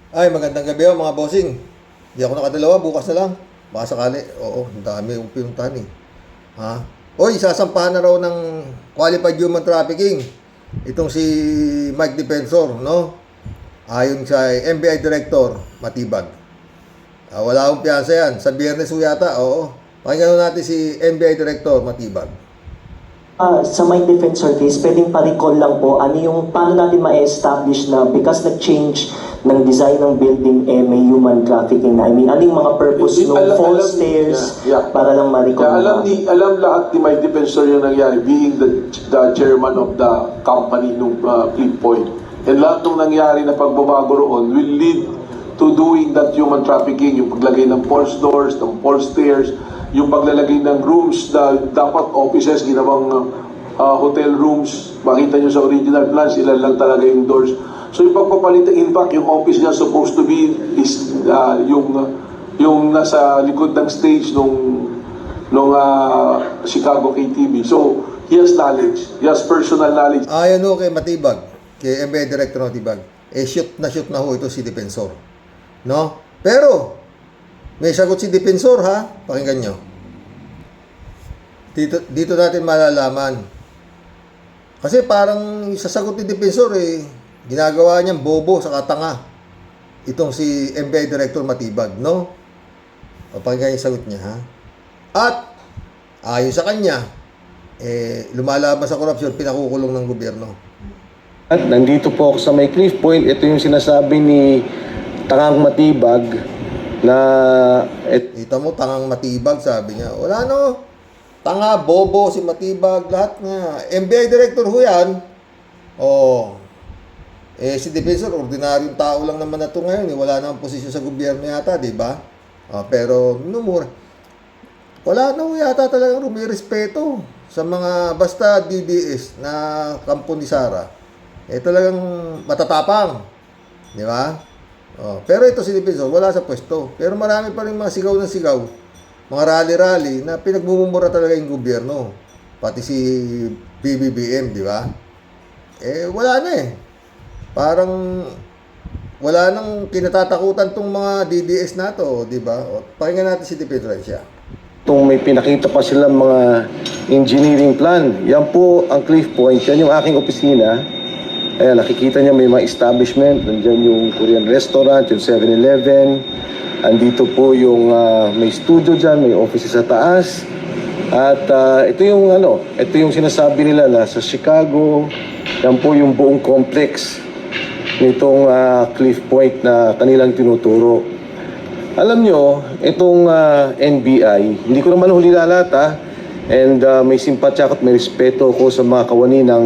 Ay, magandang gabi mga bossing. Di ako nakadalawa, bukas na lang. Baka sakali. Oo, ang dami yung pinuntahan eh. Ha? Oy, sasampahan na raw ng qualified human trafficking. Itong si Mike Defensor, no? Ayon sa NBI Director, Matibag. Wala akong piyansa yan. Sa Biyernes ho yata, oo. Pakinggan natin si NBI Director, Matibag. Sa my defensor case, pwedeng pa-recall lang po ano yung paano natin ma-establish na because nag-change ng design ng building may human trafficking na. I mean, ano yung mga purpose ng false stairs para lang ma-recall na. Alam lahat ni my defensor yung nangyari being the chairman of the company nung Cliff Point. And lahat ng nangyari na pagbabago roon will lead to doing that human trafficking, yung paglagay ng false doors, ng false stairs, yung paglalagay ng rooms na dapat offices, ginawang hotel rooms. Makita nyo sa original plans, ilan lang talaga yung doors. So yung pagpapalit, in fact, yung office niya supposed to be is yung nasa likod ng stage nung Chicago KTV. So he has knowledge, he has personal knowledge. Ayan ho kay Matibag, kay NBI Director Matibag. Shoot na ho ito si Defensor. No? Pero, may sagot si Defensor ha. Pakinggan nyo. Dito natin malalaman. Kasi parang sasagot ni Defensor ginagawa niyang bobo sa katanga. Itong si NBI Director Matibag, no? Pakinggan yung sagot niya ha. At, ayon sa kanya, lumalaban sa korupsyon, pinakukulong ng gobyerno. At nandito po ako sa may Cliff Point. Ito yung sinasabi ni Tangang Matibag na Kita mo, tangang Matibag, sabi niya. Wala no. Tanga, bobo, si Matibag, lahat nga. NBI Director ho yan. Si Defensor, ordinaryong tao lang naman na ito ngayon. Wala namang posisyon sa gobyerno yata, di ba? Pero, minumura. Wala na ho yata talagang rumirespeto sa mga basta DDS na kampo ni Sara. Talagang matatapang. Di ba? Pero ito si Defensor, wala sa pwesto. Pero marami pa rin mga sigaw ng sigaw. Mga rally-rally na pinagmumura talaga yung gobyerno. Pati si BBBM, di ba? Wala na Parang wala nang kinatatakutan tong mga DDS na to, di ba? Pakinggan natin si Defensor siya. itong may pinakita pa silang mga engineering plan. Yan po ang Cliff Point. Yan yung aking opisina. Ayan, nakikita niya may mga establishment. Nandiyan yung Korean restaurant, yung 7-Eleven. Andito po yung may studio dyan, may office sa taas. At ito yung sinasabi nila na sa Chicago. Yan po yung buong complex nitong Cliff Point na kanilang tinuturo. Alam nyo, itong NBI, hindi ko naman huli lahat and may simpatya at may respeto ko sa mga kawani ng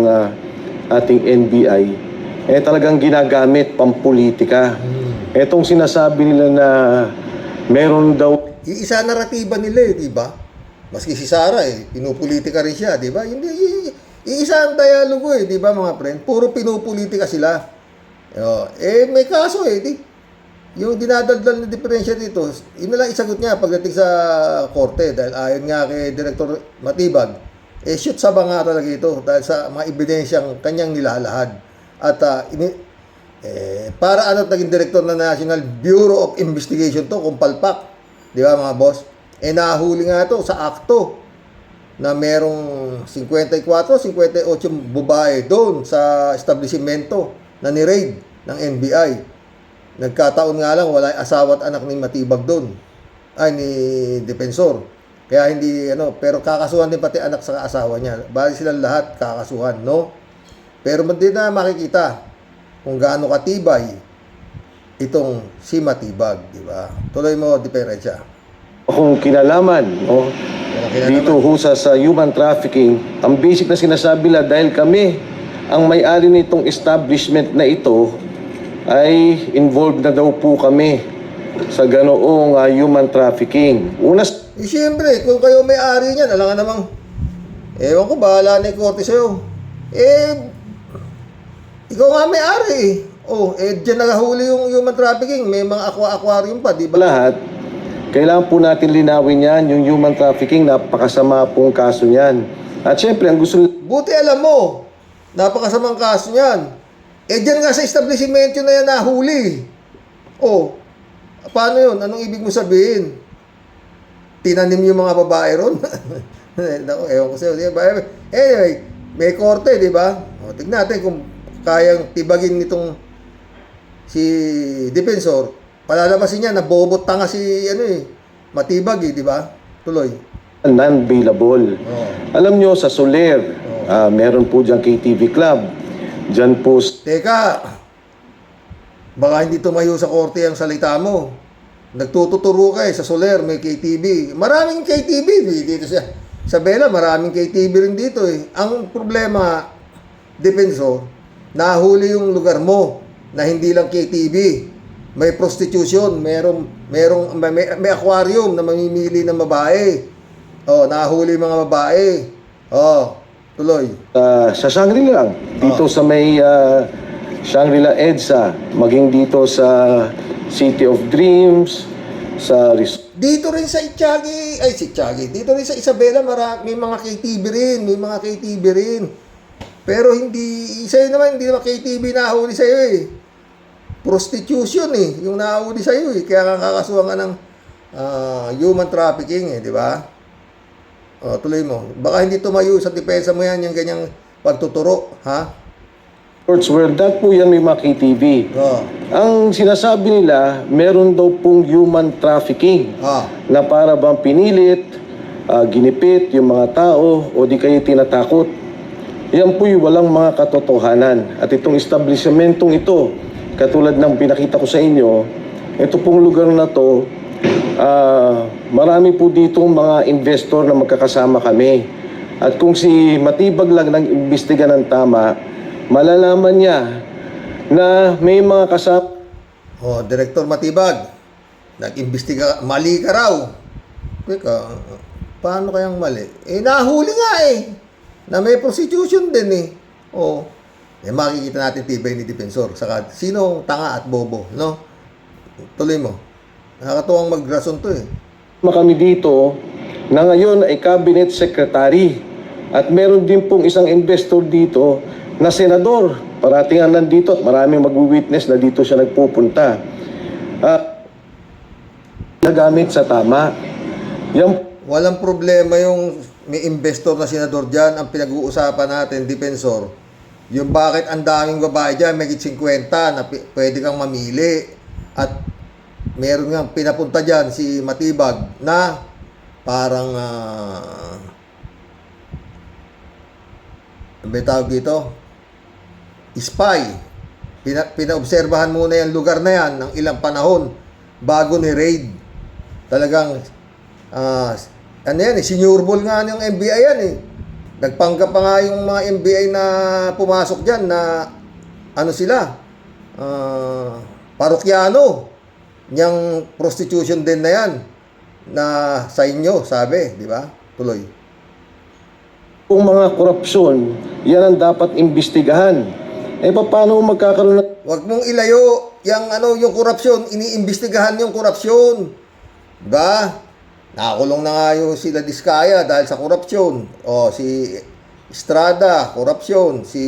ating NBI. Talagang ginagamit pampolitika. Itong sinasabi nila na meron daw... Iisa naratiba nila di ba? Maski si Sara pinupolitika rin siya, di ba? Hindi, iisa ang dialogo di ba mga friend? Puro pinupolitika sila. May kaso yung dinadaldal na diferensya dito, yun na lang isagot niya pagdating sa korte dahil ayon nga kay Director Matibag, shoot sa banga talaga ito dahil sa mga ebidensyang kanyang nilalahad. At para naging director ng National Bureau of Investigation to, kung palpak, di ba mga boss? Nahuli nga ito sa akto na merong 54, 58 babae doon sa establishmento na ni-raid ng NBI. Nagkataon nga lang wala asawa at anak ni Matibag doon. Ni Defensor. Kaya hindi pero kakasuhan din pati anak sa asawa niya. Bali silang lahat kakasuhan, no? Pero hindi na makikita kung gaano katibay itong si Matibag, di ba? Tuloy mo, diferensya. Kung kinalaman, dito sa human trafficking, ang basic na sinasabi nila dahil kami ang may-ari nitong establishment na ito ay involved na daw po kami sa ganoong human trafficking. Siyempre, kung kayo may-ari niyan, alam nga namang, ewan ko, bahala na yung korte sa'yo. Ikaw nga may-ari dyan nakahuli yung human trafficking. May mga aquarium pa, di ba? Lahat, kailangan po natin linawin yan, yung human trafficking, napakasama pong kaso niyan. At syempre, ang gusto... Buti alam mo, napakasamang kaso niyan. Dyan nga sa establishment yun na yan nahuli. Oh, paano yun? Anong ibig mo sabihin? Tinanim yung mga babae ron? Naku, ewan ko sa'yo. Anyway, may korte, di ba? O, tignan natin kung kayang tibagin nitong si Defensor. Palalabasin niya na bobot tanga si Matibag di ba? Tuloy. Non-bailable. Oh. Alam nyo, sa Soler, meron po dyan KTV Club. Dyan po Teka, baka hindi tumayo sa korte ang salita mo. Nagtututuro ka sa Soler, may KTV. Maraming KTV dito sa Bella, maraming KTV rin dito Ang problema, Defensor, nahuli yung lugar mo na hindi lang KTV. May prostitution, may aquarium na mamimili ng babae. Oh, nahuli mga babae. Oh, tuloy. sa Shangri-La lang. Dito sa may Shangri-La EDSA, maging dito sa City of Dreams, sa Dito rin sa dito rin sa Isabela, may mga KTV rin, Pero hindi, sa'yo naman, hindi naman KTV nahuli sa'yo Prostitution yung nahuli sa'yo Kaya kakasuhan ka ng human trafficking di ba? O, tuloy mo. Baka hindi tumayo sa depensa mo yan, yung ganyang pagtuturo, ha? where that po yan may mga KTV. Oh. Ang sinasabi nila, meron daw pong human trafficking na para bang pinilit, ginipit yung mga tao o di kayo tinatakot. Yan po'y walang mga katotohanan. At itong establishmentong ito, katulad ng pinakita ko sa inyo, ito pong lugar na to, marami po ditong mga investor na magkakasama kami. At kung si Matibag lang nag-imbestiga ng tama, malalaman niya na may mga kasama. Oh, Director Matibag, nag-imbestiga, mali ka raw. Teka, paano kayang mali? Nahuli nga na may prostitution din Oh, makikita natin tibay ni Defensor. Saka, sino tanga at bobo, no? Tuloy mo. Nakakatuwang magrason to Kami dito na ngayon ay cabinet secretary. At meron din pong isang investor dito na senador. Parating nga nandito at maraming mag-witness na dito siya nagpupunta. Nagamit sa tama. Walang problema yung may investor na senador dyan. Ang pinag-uusapan natin, Defensor, yung bakit ang daming babae dyan, may 50 na pwede kang mamili. At meron nga pinapunta dyan si Matibag na parang ano ba tawag dito? Spy. Pinaobserbahan muna yung lugar na yan ng ilang panahon bago ni raid. Talagang sinurbol nga ng NBI yan Nagpanggap pa nga yung mga NBI na pumasok dyan na parokyano. Yang prostitution din na yan na sa inyo, sabi, di ba? Tuloy. Kung mga korupsyon, yan ang dapat imbestigahan. Paano magkakaroon ng... Huwag mong ilayo yung korupsyon, iniimbestigahan yung korupsyon. Diba? Nakakulong na nga yung sila Diskaya dahil sa korupsyon. O, si Estrada, korupsyon. Si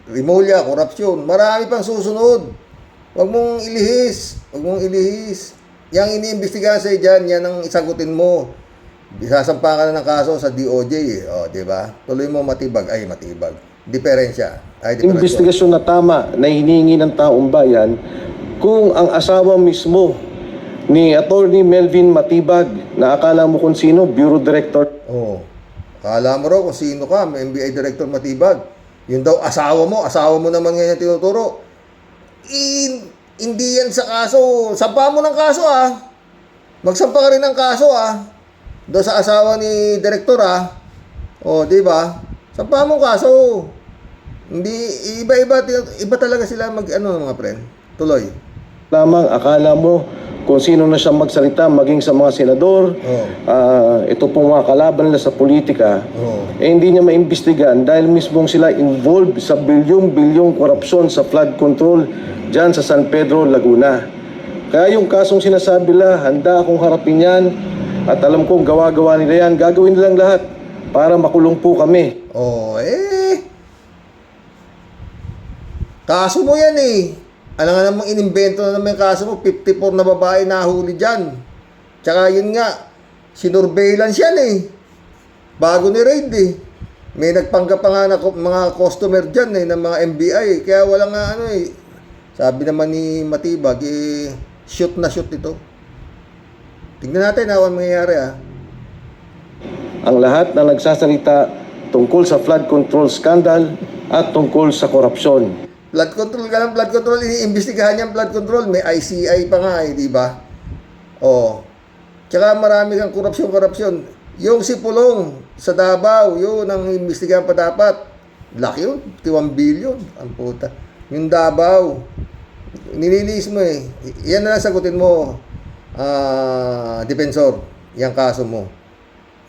Rimulya, korupsyon. Marami pang susunod. Huwag mong ilihis. Yang iniimbestigahan sa'yo dyan, yan ang isagutin mo. Sasampa ka na ng kaso sa DOJ. O, diba? Tuloy mo Matibag. Diferensya. Investigasyon na tama na hinihingi ng taong bayan kung ang asawa mismo ni Attorney Melvin Matibag na akala mo kung sino, Bureau Director. Oh, akala mo raw kung sino ka, may NBI Director Matibag. Yun daw, asawa mo naman ngayon tinuturo. Hindi yan sa kaso. Sampa mo ng kaso Magsampa ka rin ng kaso doon sa asawa ni Director O, di ba? Sampa mo kaso. Hindi, iba talaga sila mga friend. Tuloy. Lamang akala mo kung sino na siya magsalita, maging sa mga senador, ito pong mga kalaban nila sa politika, hindi niya maimbestigahan dahil mismong sila involved sa bilyong-bilyong korupsyon sa flood control dyan sa San Pedro, Laguna. Kaya yung kasong sinasabi nila, handa akong harapin yan at alam kong gawa-gawa nila yan, gagawin nilang lahat para makulong po kami. Kaso mo yan Alam nga namang inimbento na naman yung kaso mo, 54 na babae nahuli dyan. Tsaka yun nga, sinurveillance yan eh. Bago ni raid eh. May nagpanggap pa nga na mga customer dyan eh, ng mga MBI eh. Kaya wala nga ano eh. Sabi naman ni Matibag, eh, shoot na shoot ito. Tingnan natin ha, ano mangyayari ha. Ang lahat na nagsasalita tungkol sa flood control scandal at tungkol sa korupsyon. Flood control ka lang, flood control, iniimbestigahan niya ang flood control. May ICI pa nga eh, di ba? Oh. Tsaka marami kang korupsyon. Yung si Pulong sa Davao, yun ang imbestigahan pa dapat. Laki yun, 51 billion. Ang puta. Yung Davao, nililis mo eh. Yan na lang sagutin mo, Defensor, yung kaso mo.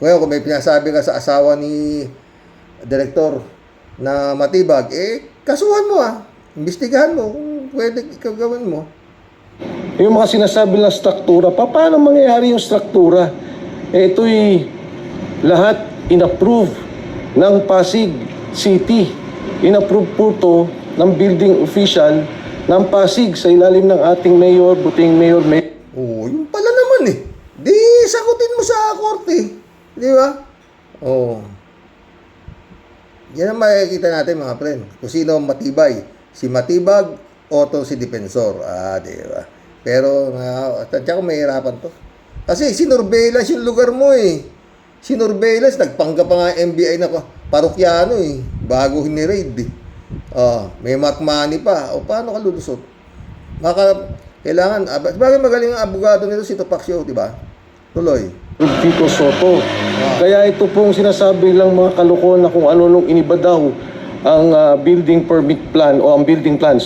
Ngayon, kung may pinasabi ka sa asawa ni Direktor na Matibag, eh, kasuhan mo imbestigahan mo kung pwede ikaw gawin mo. Yung mga sinasabi ng struktura, paano mangyayari yung struktura? Eh, ito'y lahat inapprove ng Pasig City. Inapprove po to ng building official ng Pasig sa ilalim ng ating mayor, buting mayor. Oo, yun pala naman eh. Di, sagutin mo sa korte. Di ba? Oo. Yan ang makikita natin mga friend. Kung sino ang matibay. Si Matibag o to si Defensor. Di ba? Pero, tansya ko mahirapan to. Kasi sinurveillance yung lugar mo eh. Sinurveillance, nagpanggap pa nga MBI na parokyano eh. Bago hiniraid eh. May money pa. O paano ka lulusot? Kailangan, bagay magaling ang abogado nito si Topacio, di ba? Tuloy. Tito Soto. Kaya ito pong sinasabi lang mga kalokohan na kung ano nung iniba daw ang building permit plan o ang building plan,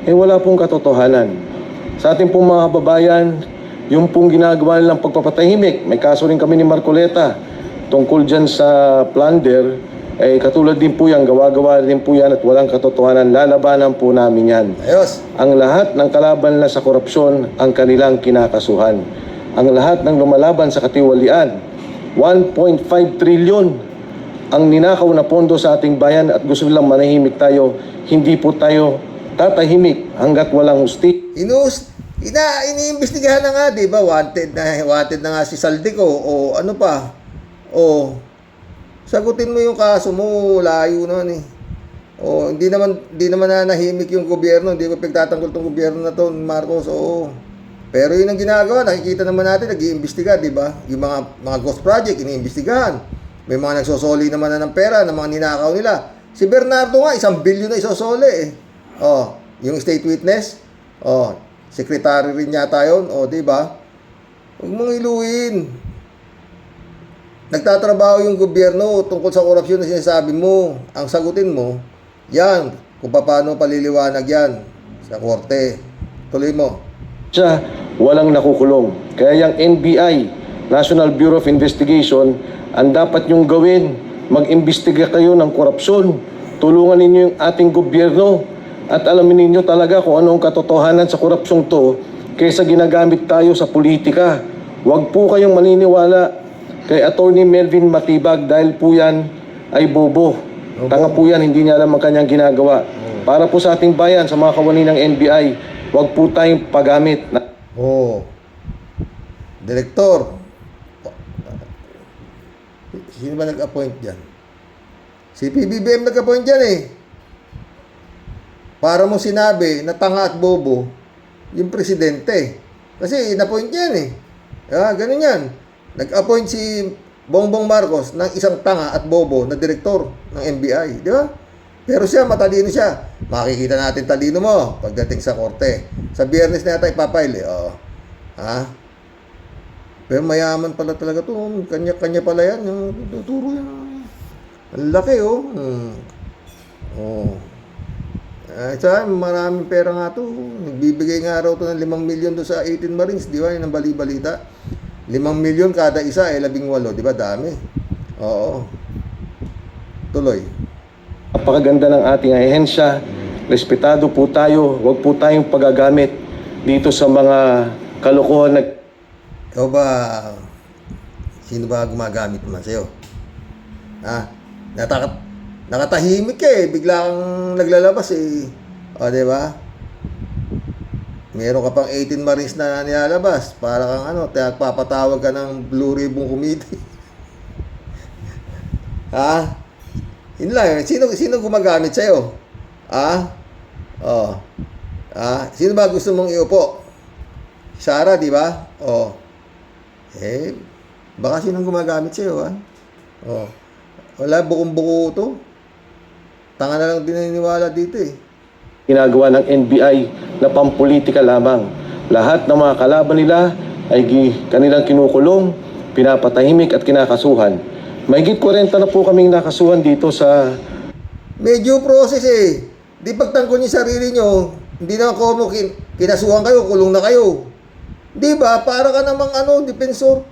eh wala pong katotohanan. Sa ating pong mga kababayan, yung pong ginagawa nilang pagpapatahimik, may kaso rin kami ni Marcoleta tungkol dyan sa plunder, eh katulad din po yan, gawa-gawa din po yan at walang katotohanan, lalabanan po namin yan. Ayos. Ang lahat ng kalaban na sa korupsyon ang kanilang kinakasuhan. Ang lahat ng lumalaban sa katiwalian, 1.5 trilyon ang ninakaw na pondo sa ating bayan at gusto nilang manahimik tayo. Hindi po tayo tatahimik hanggat walang hustik. Iniimbestigahan na nga, di ba? Wanted na nga si Saldico o ano pa. Sagutin mo yung kaso mo, layo naman eh. Hindi naman nanahimik yung gobyerno, hindi ko pagtatanggol tong gobyerno na to, Marcos. Pero yun ang ginagawa, nakikita naman natin, nag-iimbestiga, di ba? Yung mga ghost project, iniimbestigahan. May mga nagsosoli naman na ng pera, ng mga ninakaw nila. Si Bernardo nga, 1 billion na isosoli eh. Yung state witness, secretary rin yata yun, di ba? Huwag mong iluin. Nagtatrabaho yung gobyerno tungkol sa korupsyon na sinasabi mo. Ang sagutin mo, yan, kung paano paliliwanag yan sa korte. Tuloy mo. Siya, walang nakukulong. Kaya yung NBI, National Bureau of Investigation, ang dapat nyong gawin, mag-imbestiga kayo ng korupsyon. Tulungan ninyo yung ating gobyerno at alamin ninyo talaga kung anong katotohanan sa korupsyon to kaysa ginagamit tayo sa politika. Huwag po kayong maniniwala kay Attorney Melvin Matibag dahil po yan ay bobo. Tanga po yan, hindi niya alam ang kanyang ginagawa. Para po sa ating bayan, sa mga kawani ng NBI, huwag po tayong paggamit. Direktor, sino ba nag-appoint dyan? Si PBBM nag-appoint dyan eh. Para mo sinabi na tanga at bobo yung presidente. Kasi in-appoint yan eh. Ganun yan. Nag-appoint si Bongbong Marcos ng isang tanga at bobo na direktor ng NBI. Di ba? Pero siya, matalino siya. Makikita natin talino mo pagdating sa korte. Sa Biyernes na yata ipapail eh. Pero mayaman pala talaga to. Kanya-kanya pala yan. Yung tuturo yan. Ang laki maraming pera nga to. Nagbibigay nga raw to ng 5 million doon sa 18 Marines. Di ba? Yun ang bali-balita. 5 million kada isa 18. Di ba? Dami. Tuloy. Napakaganda ng ating ahensya. Respetado po tayo. Huwag po tayong pagagamit dito sa mga kalokohan. Ikaw ba, sino ba gumagamit naman sa'yo? Nakatahimik ka eh. Bigla kang naglalabas eh. Di ba? Meron ka pang 18 Marines na nilalabas para kang ano, papatawag ka ng Blue Ribbon Committee. Ha? Yun lang. Sino gumagamit sa'yo? Ha? Oh. Ha? Sino ba gusto mong iupo? Sara, di ba? Oh. Baka sinong gumagamit sa'yo, ha? Oh. Wala, bukong-buko to. Tanga na lang din naniniwala dito, eh. Ginagawa ng NBI na pampolitika lamang. Lahat ng mga kalaban nila ay kanilang kinukulong, pinapatahimik at kinakasuhan. Mahigit 40 na po kaming nakasuhan dito sa... Medyo process, eh. Di pagtanggol niyo sarili niyo, hindi na ako kinasuhan kayo, kulong na kayo. Di ba? Para ka namang defensor.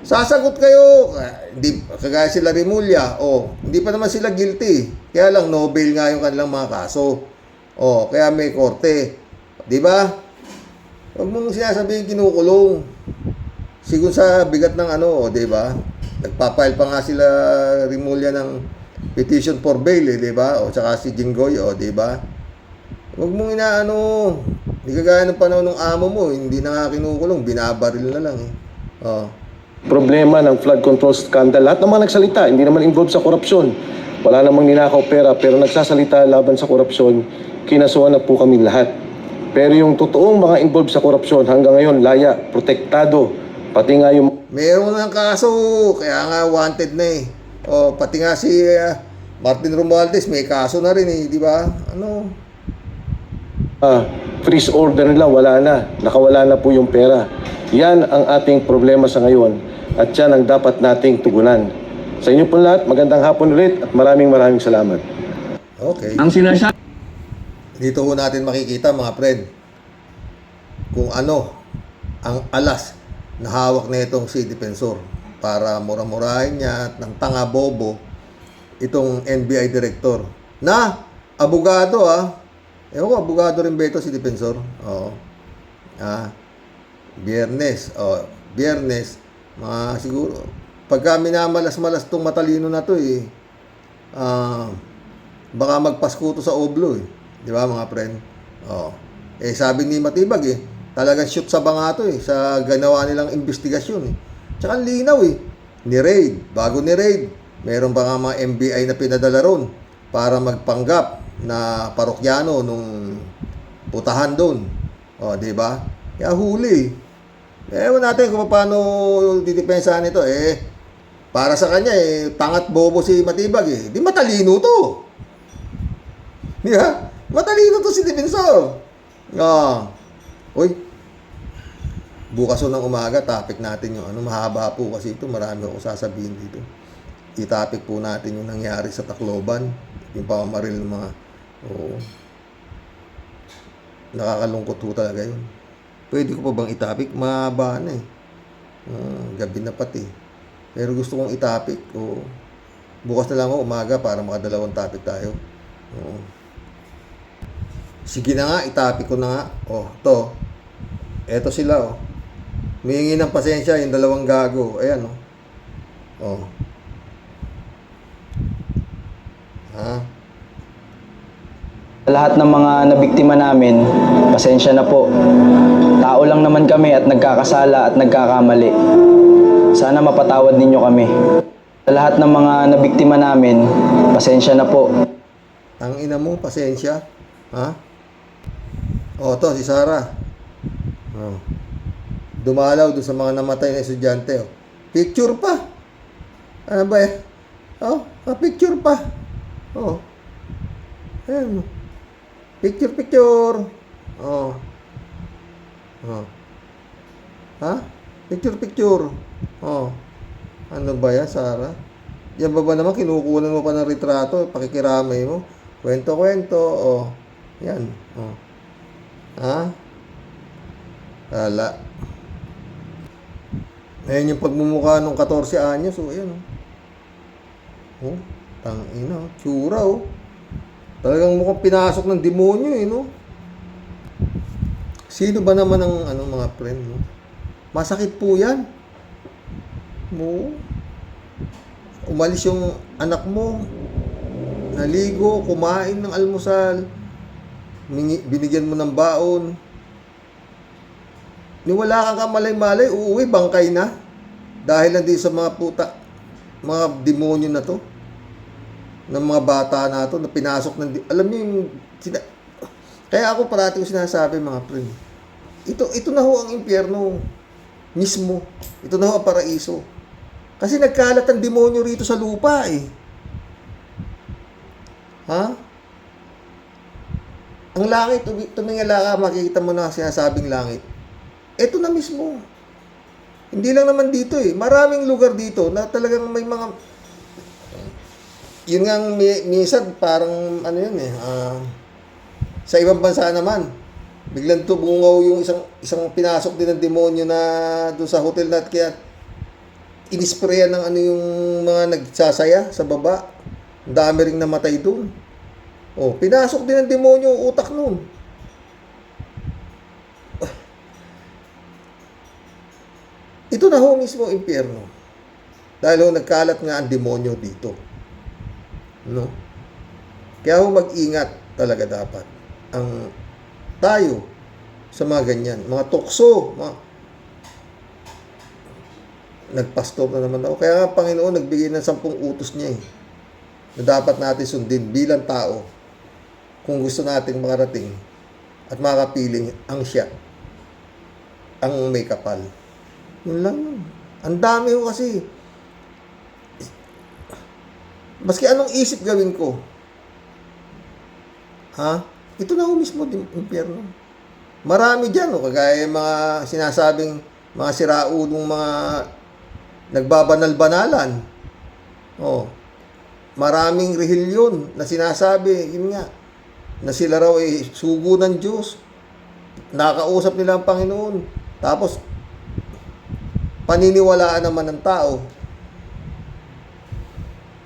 Sasagot kayo, hindi kagaya sila Rimulya, hindi pa naman sila guilty. Kaya lang no bail nga yung kanilang mga kaso. Kaya may korte. 'Di ba? Huwag mong sinasabihin kinukulong. Sigun sa bigat ng 'di ba? Nagpa-file pa nga sila Rimulya ng petition for bail, 'di ba? Tsaka si Jinggoy, 'di ba? Huwag mong hindi kagaya ng panahon ng amo mo, hindi na nga kinukulong, binabaril na lang, Problema ng flood control scandal. Lahat naman nagsalita, hindi naman involved sa korupsyon. Wala namang ninakaw pera, pero nagsasalita laban sa korupsyon, kinasuhan na po kami lahat. Pero yung totoong mga involved sa korupsyon, hanggang ngayon, laya, protektado, pati nga yung... Meron ng kaso, kaya nga wanted na, eh. Pati nga si Martin Romualdez, may kaso na rin, eh, di ba? freeze order nila, wala na. Nakawala na po yung pera. Yan ang ating problema sa ngayon. At yan ang dapat nating tugunan. Sa inyo po lahat, magandang hapon ulit at maraming salamat. Okay. Ang sinasabi Dito ho natin makikita, mga friend, kung ano ang alas na hawak na itong si Defensor para mura-murahin niya at ng tanga bobo itong NBI director na abogado, Ewan ko, abogado rin ba ito si Defensor? Oo. Biyernes, mga siguro, pagka minamalas-malas tong matalino na to, baka magpasko to sa oblo, Di ba, mga friend? Sabi ni Matibag, talagang shoot sa banga to, sa ganawa nilang investigasyon, Tsaka ang linaw, ni-raid. Bago ni-raid, meron pa nga mga NBI na pinadala ron para magpanggap na parokyano nung putahan doon. Di ba? Kaya huli. Ewan natin kung paano didepensahan ito. Para sa kanya, tangat bobo si Matibag, Di matalino to. Di ba? Matalino to si Defensor. Uy, bukas ng umaga, topic natin yung mahaba po kasi ito. Marami akong sasabihin dito. I-topic po natin yung nangyari sa Tacloban. Yung pamamaril ng mga nakakalungkot po talaga yun. Pwede ko pa bang itapik? Mahaba na gabi na pati. Pero gusto kong itapik. Bukas na lang ako umaga para makadalawang topic tayo. Sige na nga, itapik ko na nga. Eto sila, Humingi ng pasensya yung dalawang gago. Ayan, Lahat ng mga nabiktima namin, pasensya na po. Tao lang naman kami at nagkakasala at nagkakamali. Sana mapatawad ninyo kami. Sa lahat ng mga nabiktima namin, pasensya na po. Ang ina mo, pasensya. To, si Sara. Dumalaw doon sa mga namatay na estudyante. Picture pa. Ano ba picture pa. Ayan. Picture. Picture picture. Ano ba yan, Sara? Yan ba naman kinukunan mo pa ng retrato, pakikiramay mo? Kwento. Yan. Wala. Ayan yung pagmumukha nung 14 anyos. Ayan. Tangina. Tsura, Talagang mukhang pinasok ng demonyo, Sino ba naman ang mga friend, Masakit po yan. Umalis yung anak mo, naligo, kumain ng almusal, binigyan mo ng baon, ni wala kang kamalay-malay, uuwi, bangkay na. Dahil lang din sa mga demonyo na to, ng mga bata na to, na pinasok ng, alam niyo yung, kaya ako parati ko sinasabi mga friend, ito na ho ang impyerno mismo. Ito na ho ang paraiso. Kasi nagkalat ang demonyo rito sa lupa eh. Ha? Ang langit, tumingala ka, makikita mo na sinasabing langit. Ito na mismo. Hindi lang naman dito eh. Maraming lugar dito na talagang may mga... Yun nga minsan parang ano yun eh. Sa ibang bansa naman, biglang tubungaw yung isang pinasok din ng demonyo na doon sa hotel na kaya inisprayan ng ano yung mga nagsasaya sa baba. Ang dami ring namatay doon. Oh, pinasok din ng demonyo ang utak noon. Ito na ho mismo impyerno. Dahil ho nagkalat nga ang demonyo dito. No? Kaya ho mag-ingat talaga dapat ang tayo sa mga ganyan. Mga tukso, nagpastor na naman ako. Kaya nga Panginoon nagbigay ng 10 utos niya eh, na dapat natin sundin bilang tao kung gusto nating makarating at makapiling ang siya, ang may kapal. Yun lang yun. Ang dami ko kasi. Maski anong isip gawin ko. Ha? Ito na ho mismo din impyerno. Marami dyan, kagaya mga sinasabing mga siraudong mga nagbabanal-banalan. Oh. Maraming rehilyon na sinasabi, yun nga, na sila raw ay sugo ng Diyos. Nakausap nila ang Panginoon. Tapos, paniniwalaan naman ng tao.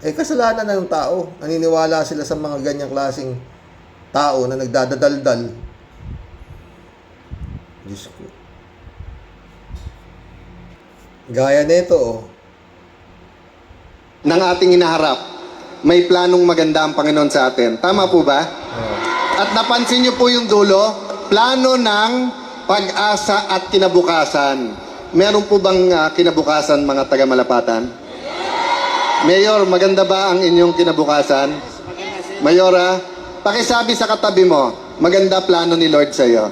Eh, kasalanan na ng tao. Naniniwala sila sa mga ganyang klaseng tao na nagdadadaldal. Diyos ko. Gaya nito, oh. Ng ating inaharap, may planong maganda ang Panginoon sa atin. Tama po ba? At napansin niyo po yung dulo, plano ng pag-asa at kinabukasan. Meron po bang kinabukasan, mga taga-Malapatan? Mayor, maganda ba ang inyong kinabukasan? Mayora, pakisabi sa katabi mo, maganda plano ni Lord sa iyo.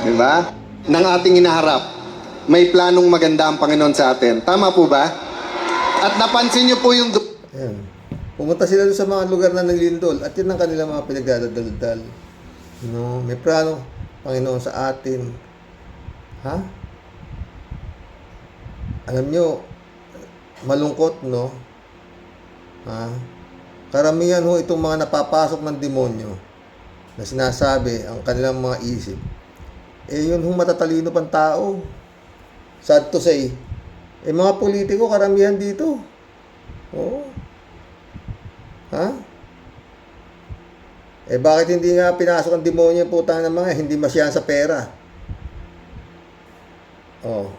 Diba? Ng ating inaharap, may planong maganda ang Panginoon sa atin. Tama po ba? At napansin niyo po yung... Ayan. Pumunta sila doon sa mga lugar na naglindol at yun ang kanilang mga pinagdadaldal. No, may plano, Panginoon, sa atin. Ha? Alam nyo, malungkot, no? Ha? Karamihan ho itong mga napapasok ng demonyo na sinasabi ang kanilang mga isip. Eh, yun ho matatalino pang tao. Sad to say. Eh, mga politiko, karamihan dito. Oo. Ha? Eh, bakit hindi nga pinasok ang demonyo putang ng mga hindi masyahan sa pera? Oh.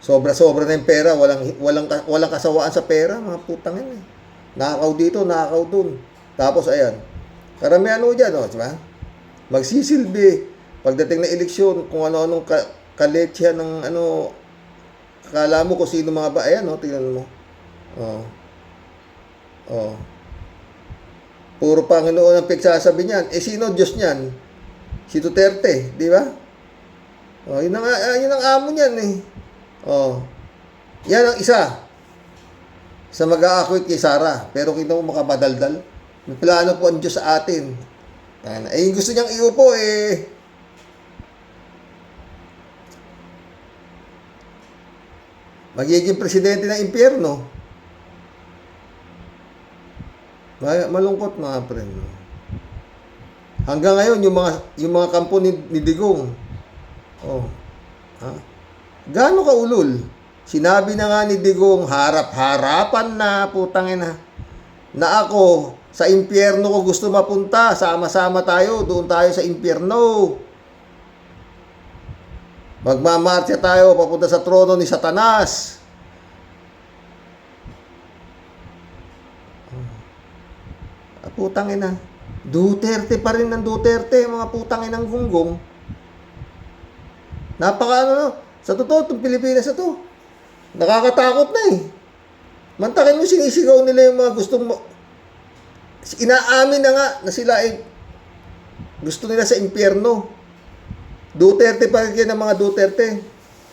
Sobra-sobra na yung pera, walang kasawaan sa pera, mga putang yan eh. Nakakaw dito, nakakaw dun. Tapos ayan. Karamihan ho dyan, oh, diba? Magsisilbi pagdating na eleksyon, kung ano-anong kaletsya ng ano, akala mo kung sino mga ba, ayan, oh, tingnan mo. Oh. Oh. Puro Panginoon ang pagsasabi niyan. Eh, sino Diyos niyan? Si Duterte, di ba? Oh, yun ang amo niyan eh. Oh. Yan ang isa sa mag-aakwit kay Sarah. Pero kita mo makapadaldal. May plano po ang Diyos sa atin. Eh, yung gusto niyang iupo eh. Magiging presidente ng impyerno. Malungkot mga friend. Hanggang ngayon yung mga kampo ni Digong. Oh. Ha? Gaano kaulol? Sinabi na nga ni Digong, harap-harapan na, putangin na ako, sa impyerno ko gusto mapunta, sama-sama tayo, doon tayo sa impyerno. Magmamarcha tayo, papunta sa trono ni Satanas. Putangin na. Duterte pa rin ng Duterte, mga putangin ng gunggong. Sa totoo, itong Pilipinas na to, nakakatakot na eh. Mantakin mo, sinisigaw nila yung mga gustong inaamin na nga na sila ay gusto nila sa impyerno. Duterte pa rin ng mga Duterte.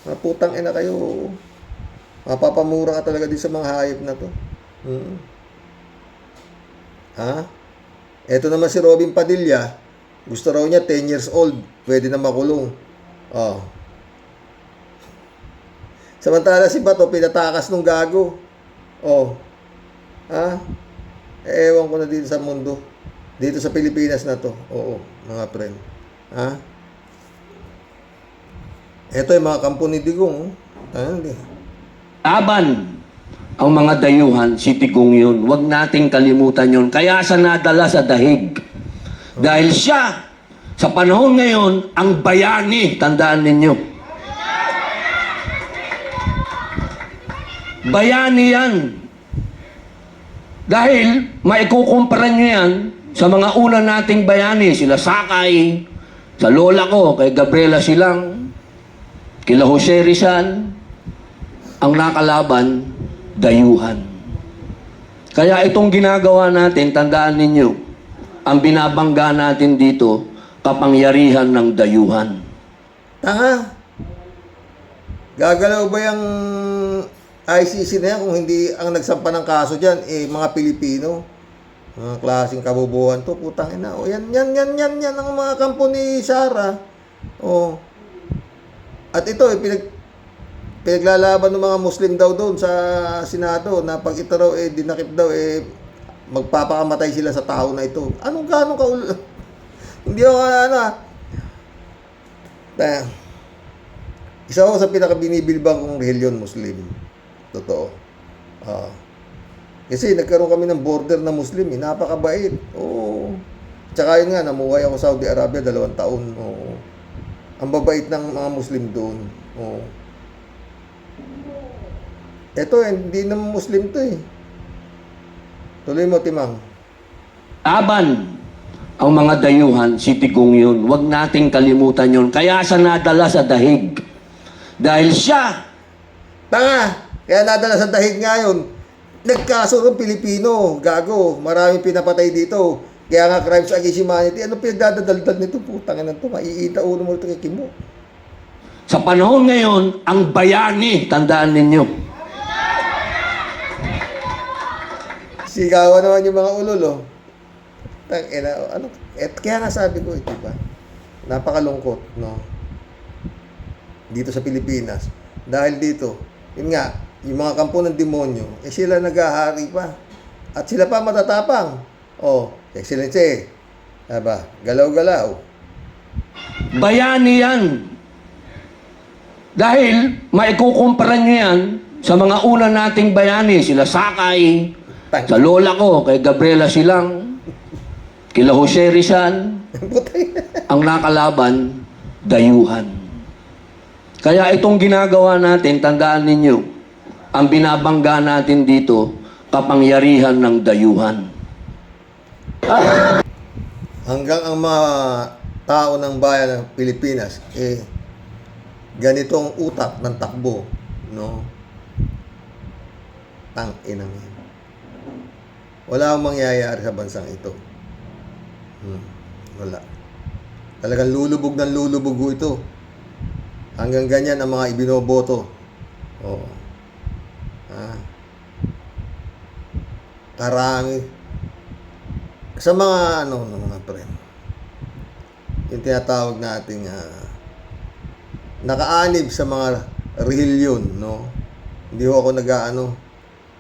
Mga putang ina kayo. Mapapamura ka talaga din sa mga hayop na to. Eto naman si Robin Padilla. Gusto raw niya 10 years old. Pwede na makulong. Samantala si Bato, pinatakas nung gago. Ewan ko na dito sa mundo. Dito sa Pilipinas na to. Oo, mga friend. Ito yung mga kampo ni Digong. Laban ang mga dayuhan, si Tigong yun. Huwag nating kalimutan yun. Kaya sa nadala sa dahig. Dahil siya, sa panahon ngayon, ang bayani. Tandaan ninyo. Bayani yan. Dahil maikukumpara nyo yan sa mga una nating bayani. Sila Sakay, sa lola ko, kay Gabriela Silang, kila Jose Rizal, ang nakalaban, dayuhan. Kaya itong ginagawa natin, tandaan ninyo, ang binabangga natin dito, kapangyarihan ng dayuhan. Tanga. Gagalaw ba yung ICC na yan kung hindi ang nagsampa ng kaso dyan, mga Pilipino? Mga klaseng kabubuhan to, putang ina. Yan ang mga kampo ni Sara. At ito, pinaglalaban ng mga Muslim daw doon sa Senado na pag ito raw, dinakip daw, magpapakamatay sila sa tao na ito. Anong kaul... Hindi ako isa ako sa pinakabinibilbang kong reliyon Muslim. Totoo. Kasi nagkaroon kami ng border na Muslim, napakabait. Oo. Tsaka yun nga, namuhay ako sa Saudi Arabia 2 taon. Oo. Ang babait ng mga Muslim doon. Oo. Ito, hindi naman Muslim to eh. Tuloy mo, Timang. Laban ang mga dayuhan, si Tigong yun. Huwag nating kalimutan yun. Kaya sa nadala sa dahig. Dahil siya, Tanga! Kaya nadala sa dahig ngayon. Nagkaso ng Pilipino. Gago. Maraming pinapatay dito. Kaya nga crimes against humanity. Ano pinagdadaldal nito? Putang ina to. Maiita ulo mo ito kay Kimo. sa panahon ngayon, ang bayani, tandaan ninyo. Sigawan naman yung mga ulolo. Kaya nga sabi ko, diba? Napakalungkot, no? Dito sa Pilipinas. Dahil dito, yun nga, yung mga kampo ng demonyo, sila naghahari pa. At sila pa matatapang. Excellency. Diba? Galaw-galaw. Bayani yan. Dahil maikukumpara nyo yan sa mga una nating bayani, sila Sakay, sa lola ko, kay Gabriela Silang, kila Jose Rizal, ang nakalaban, dayuhan. Kaya itong ginagawa natin, tandaan ninyo, ang binabangga natin dito, kapangyarihan ng dayuhan. Hanggang ang mga tao ng bayan ng Pilipinas, ganitong utak ng takbo, no? Tang-inang yan. Wala akong mangyayari sa bansang ito. Wala. Talagang lulubog ng lulubog ito. Hanggang ganyan ang mga ibinoboto. Karami. Sa mga mga pre. Yung tinatawag nating nakaanib sa mga relihiyon, no? Hindi ho ako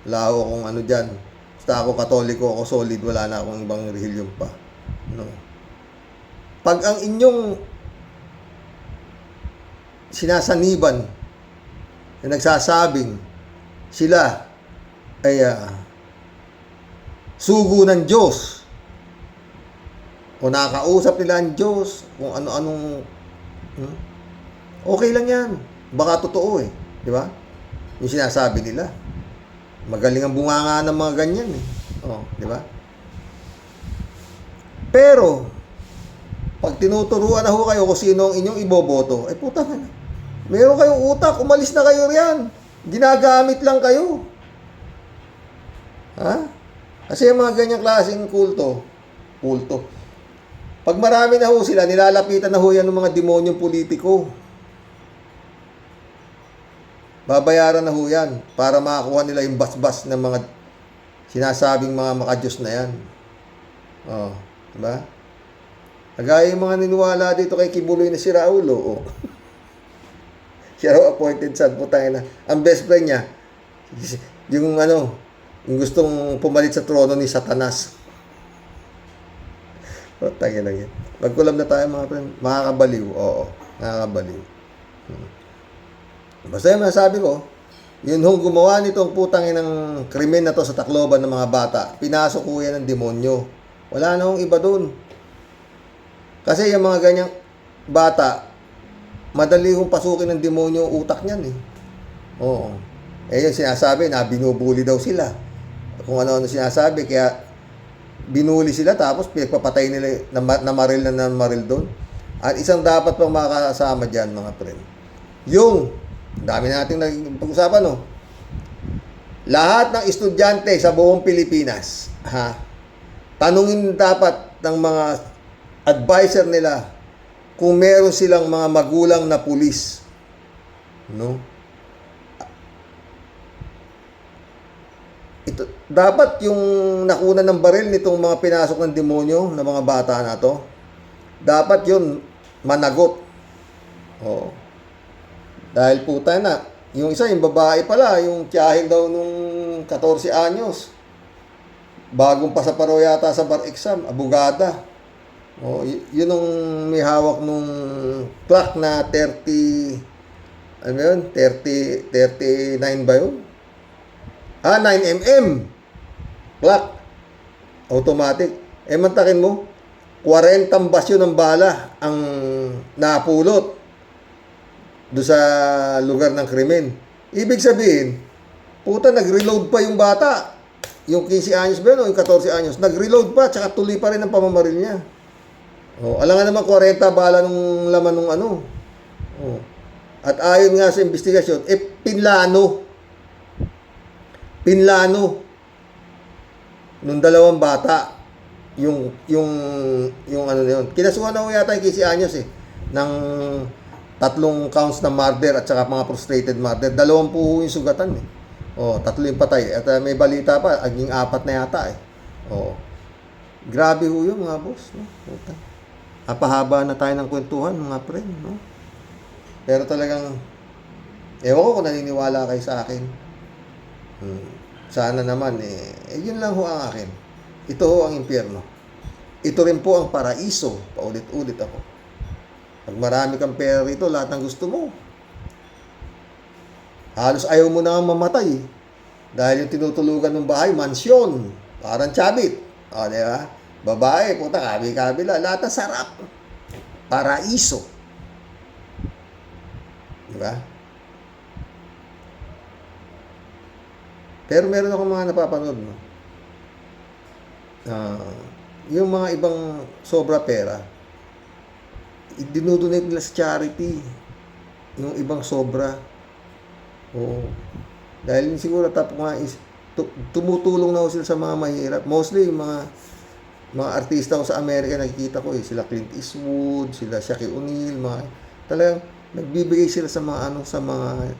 wala ho akong dyan. Basta ako katoliko, ako solid, wala na akong ibang relihiyon pa, no? Pag ang inyong sinasaniban na nagsasabing sila ay sugo ng Diyos o nakakausap nila ang Diyos kung ano-anong okay lang yan. Baka totoo di ba? Yung sinasabi nila. Magaling ang bunganga ng mga ganyan di ba? Pero pag tinuturuan na ho kayo kung sino ang inyong iboboto, putang na. Meron kayong utak, umalis na kayo riyan. Ginagamit lang kayo. Ha? Kasi yung mga ganyang klaseng kulto. Pag marami na ho sila, nilalapitan na ho yan ng mga demonyong politiko. Babayaran na ho yan para makakuha nila yung basbas ng mga sinasabing mga makadiyos na yan. Oh, diba? Kagaya yung mga niniwala dito kay Kibuloy na si Raulo. Oh. Siya raw appointed son, putang ina. Ang best friend niya, yung gustong pumalit sa trono ni Satanas. Putang ina yan. Magkulam na tayo mga friend. Makakabaliw. Oo, nakakabaliw. Basta yung masasabi ko, yun hong gumawa nitong putang inang krimen na to sa Tacloban ng mga bata, pinasok ko yan ng demonyo. Wala na hong iba dun. Kasi yung mga ganyang bata, madali hong pasukin ng demonyo ang utak niyan eh. Oo. Eh yung sinasabi na binubuli daw sila. Kung ano-ano sinasabi, kaya binuli sila tapos pinagpapatay nila na maril doon. At isang dapat pang makakasama dyan mga friend. Yung dami nating nag-pag-usapan, no? Lahat ng estudyante sa buong Pilipinas, tanungin dapat ng mga advisor nila kung meron silang mga magulang na pulis. No? Ito, dapat yung nakuna ng baril nitong mga pinasok ng demonyo ng mga bata na to, dapat yun managot. Oo. Dahil puta na, yung isa, yung babae pala, yung tiyahin daw nung 14 anyos. Bagong pasaparo yata sa bar exam, abogada. O, yun yung may hawak nung clock na 39 ba yun? 9mm. Clock. Automatic. Mantakin mo, 40 basyo ng bala ang napulot doon sa lugar ng krimen. Ibig sabihin, puta, nag-reload pa yung bata. Yung 15 anyos ba yun, o yung 14 anyos, nag-reload pa, tsaka tuloy pa rin ang pamamaril niya. Oh, alam nga naman 40 bala nung laman nung ano. Oh. At ayon nga sa investigasyon, pinlano nung dalawang bata yung ano na yun. Kinasuhan na ho yata yung 15 anyos ng 3 counts na murder at saka mga frustrated murder. 20 po yung sugatan eh. Oh, 3 yung patay. At may balita pa, aging 4 na yata eh. Oh. Grabe ho yun mga boss, no? Puta. Apahaba na tayo ng kwentuhan mga friend, no? Pero talagang ewan ko kung naniniwala kayo sa akin. Sana naman yun lang ho ang akin. Ito ho ang impyerno. Ito rin po ang paraiso. Paulit-ulit ako. Pag marami kang pera rito, lahat ng gusto mo. Halos ayaw mo na mamatay. Dahil yung tinutulugan ng bahay, mansyon. Parang Chabit. O, di ba? Babae, puta, kabi-kabila. Lahat ng sarap. Paraiso. Di ba? Pero meron akong mga napapanood, no? Yung mga ibang sobra pera, dinudonate nila sa charity. Yung ibang sobra. Oo. Dahil siguro tapo nga is tumutulong na sila sa mga mahirap. Mostly yung mga artista ko sa Amerika, nakikita ko sila Clint Eastwood, sila Shaquille O'Neal, talagang nagbibigay sila sa mga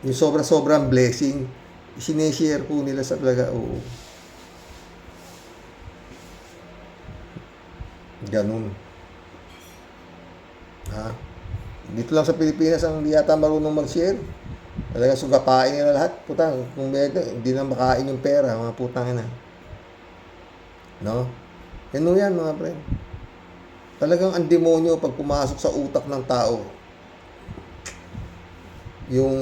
yung sobrang blessing, sineshare po nila sa talaga. Ganun. Dito lang sa Pilipinas ang di yata marunong mag-share. Talaga sugapain nila lahat. Putang, kung hindi na makain yung pera, mga putang ina. No? Yan mga friend. Talagang ang demonyo pag pumasok sa utak ng tao. Yung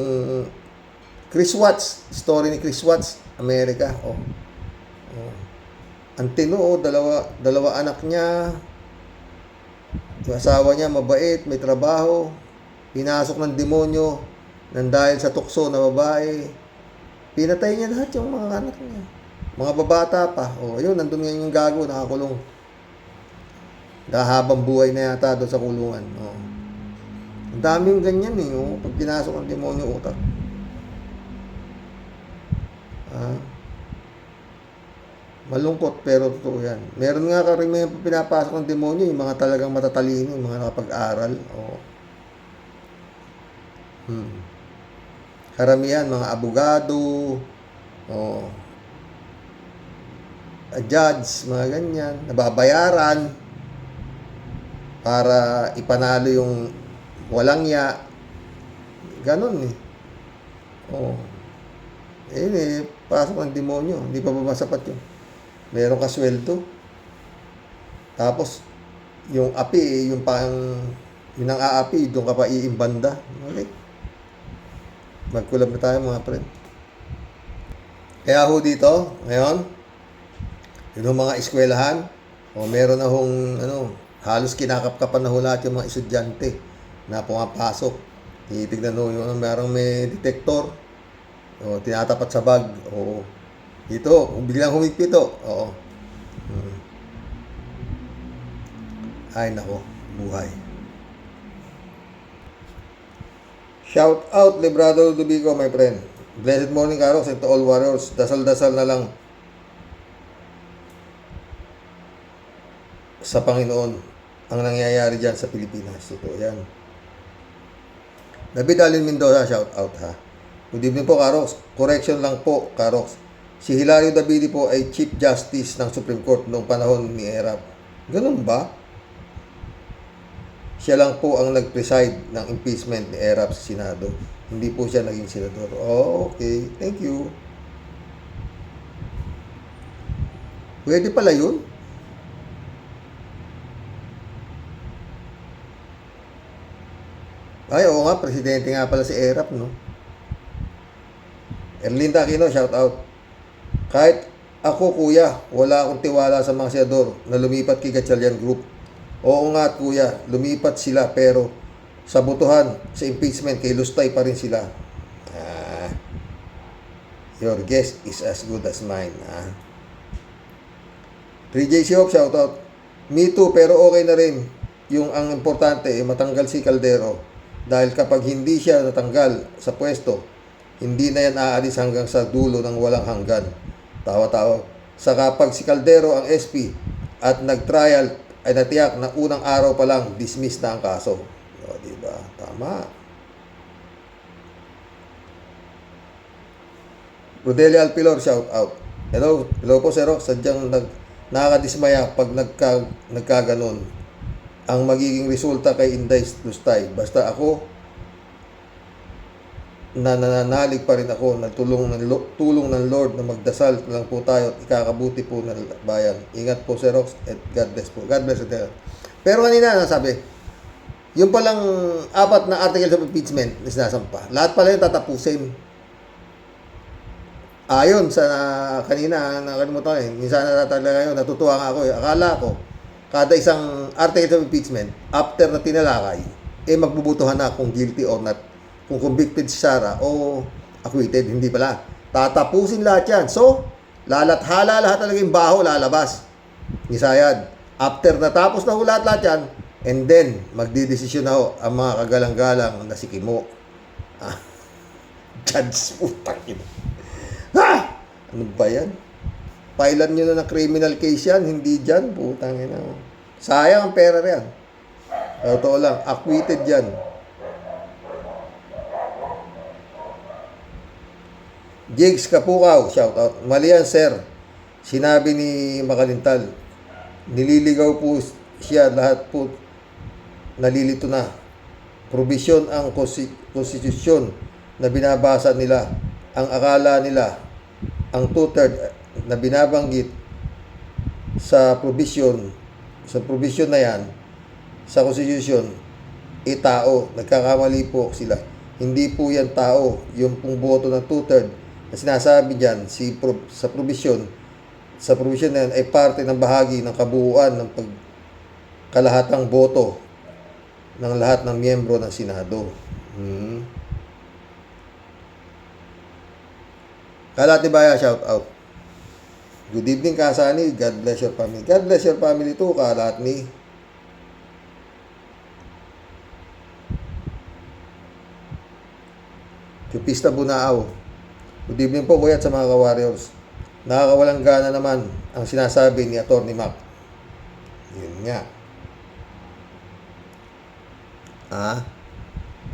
Chris Watts, story ni Chris Watts, Amerika. Ang tino, dalawa anak niya. Yung asawa niya mabait, may trabaho. Pinasok ng demonyo nang dahil sa tukso na babae. Pinatay niya lahat yung mga anak niya. Mga babata pa. Yun, nandun ngayon yung gago, nakakulong. Habang buhay na yata doon sa kulungan. Oo. Ang daming ganyan eh. Oh, pag pinasok ang demonyo utak. Malungkot pero totoo yan. Meron nga karamihan pa pinapasok ng demonyo, yung mga talagang matatalino, yung mga nakapag-aral. Oo. Karamihan, mga abogado, oo. Judge, mga ganyan, nababayaran para ipanalo yung walang ya. Ganon eh. Oo. Pasok ng demonyo. Hindi pa ba masapat yun? Meron ka sweldo. Tapos, yung api, yung ang aapi, doon ka pa iimbanda. Okay? Magkulab na tayo mga friend. Kaya ho dito, ngayon, yung mga eskwelahan, meron na hong, halos kinakapkapan na ho lahat yung mga estudyante na pumapasok. Titignan ho yung merong may detector. Tinatapat sa bag. Oo. Dito, biglang humigpit ito. Oo. Ay, nako. Buhay. Shout out, Librado Ludovico, my friend. Blessed morning, Karox, and to all warriors. Dasal-dasal na lang sa Panginoon ang nangyayari dyan sa Pilipinas. Ito, yan. David Alin Mendoza, shout out ha. Good evening po, Karox. Correction lang po, Karox. Si Hilario Davidi po ay Chief Justice ng Supreme Court noong panahon ni Erap. Ganun ba? Siya lang po ang nag-preside ng impeachment ni Erap sa Senado. Hindi po siya naging senador. Oh, okay. Thank you. Pwede pala yun? Ay, oo nga. Presidente nga pala si Erap, no? Erlinda Aquino, shout out. Kahit ako, kuya, wala akong tiwala sa mga senador na lumipat kay Gatchalian Group. Oo nga, kuya, lumipat sila pero sa botohan, sa impeachment, kay Lustay pa rin sila. Your guess is as good as mine. 3J Siop, shout out. Me too, pero okay na rin. Yung ang importante, matanggal si Caldero. Dahil kapag hindi siya natanggal sa pwesto, hindi na yan aalis hanggang sa dulo ng walang hanggan. Tawa-tawa. Sa kapag si Caldero ang SP at nag-trial ay natiyak na unang araw pa lang dismiss na ang kaso. O, diba? Tama. Rodelia Alpilor, shout out. Hello po, Sir Rox. Sadyang nakakadismaya pag nagkaganon. Ang magiging resulta kay Inday Lustay. Basta ako, nananalig pa rin ako na tulong ng Lord na magdasal lang po tayo at ikakabuti po ng bayan. Ingat po, Sir Rox, at God bless po. God bless you. Pero kanina, nasabi, yung palang 4 na articles of impeachment na sinasampa, lahat pala yung tatapusin. Ayon sa kanina, nakalimutan ko minsan natatala kayo, natutuwa nga ako. Akala ko, kada isang article of impeachment, after na tinalakay, magbubutuhan na kung guilty or not. Kung convicted si Sara o acquitted, hindi pala. Tatapusin lahat yan. So, lalathala lahat talaga yung baho, lalabas. Nisayad. After natapos na ho lahat yan, and then, magdidesisyon na ho ang mga kagalang-galang na si Kimo. Judge, putang ina. Ha! Ano ba yan? Pailan nyo na ng criminal case yan, hindi dyan. Putang ina. Sayang ang pera yan. Totoo lang, acquitted yan. Jigs Kapukaw, shout out. Mali yan, sir. Sinabi ni Makalintal, nililigaw po siya, lahat po nalilito na. Probisyon ang konstitusyon na binabasa nila. Ang akala nila, ang 2/3 na binabanggit sa provision na yan, sa konstitusyon, tao. Nagkakamali po sila. Hindi po yan tao. Yung pong boto ng 2/3 na sinasabi dyan, sa provision na yan ay parte ng bahagi ng kabuuan ng kalahatang boto ng lahat ng miyembro ng Senado. Kalati Baya, shout out. Good evening, Kasani. God bless your family. God bless your family too, Kalatni. Chupista Bunao. Good evening po kuya at sa mga ka-warriors. Nakakawalang gana naman ang sinasabi ni Atty. Mac. Yun nga.